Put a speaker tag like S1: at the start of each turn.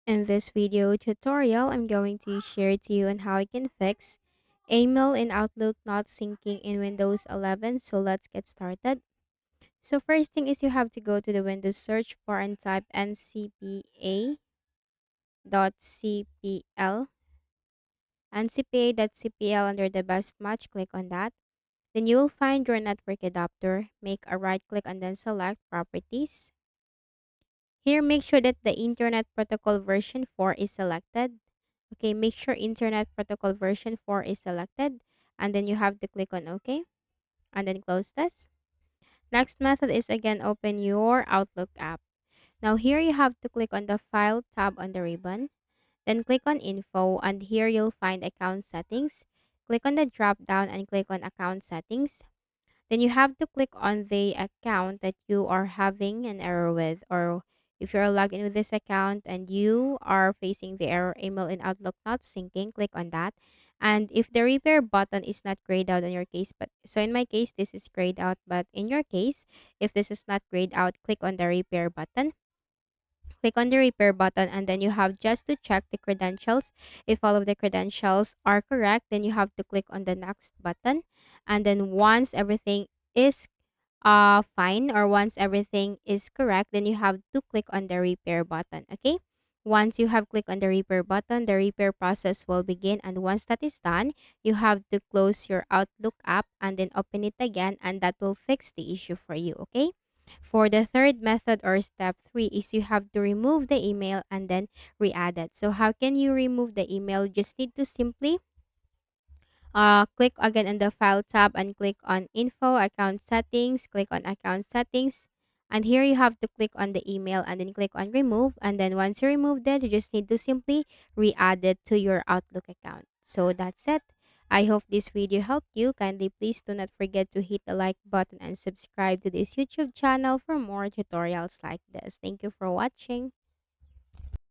S1: In this video tutorial, I'm going to share to you on how you can fix email in Outlook not syncing in Windows 11. So let's get started. So first thing is you have to go to the Windows search bar and type ncpa.cpl under the best match. Click on that. Then you will find your network adapter. Make a right click and then select properties. Here, make sure that the Internet Protocol version 4 is selected. Okay, make sure Internet Protocol version 4 is selected. And then you have to click on OK. And then close this. Next method is again open your Outlook app. Now here you have to click on the File tab on the ribbon. Then click on Info. And here you'll find Account Settings. Click on the drop down and click on Account Settings. Then you have to click on the account that you are having an error with, or if you're logged in with this account and you are facing the error email in Outlook not syncing, click on that. And if the repair button is not grayed out in your case, but so in my case this is grayed out, but in your case if this is not grayed out, click on the repair button. Click on the repair button and then you have just to check the credentials. If all of the credentials are correct, then you have to click on the next button. And then once everything is fine, or once everything is correct, then you have to click on the repair button. Okay, once you have clicked on the repair button, the repair process will begin, and once that is done, you have to close your Outlook app and then open it again, and that will fix the issue for you. Okay, for the third method or step 3 is you have to remove the email and then re-add it. So how can you remove the email? You just need to simply click again on the File tab and click on Info, Account Settings, click on Account Settings. And here you have to click on the email and then click on Remove. And then once you remove it, you just need to simply re-add it to your Outlook account. So that's it. I hope this video helped you. Kindly please do not forget to hit the like button and subscribe to this YouTube channel for more tutorials like this. Thank you for watching.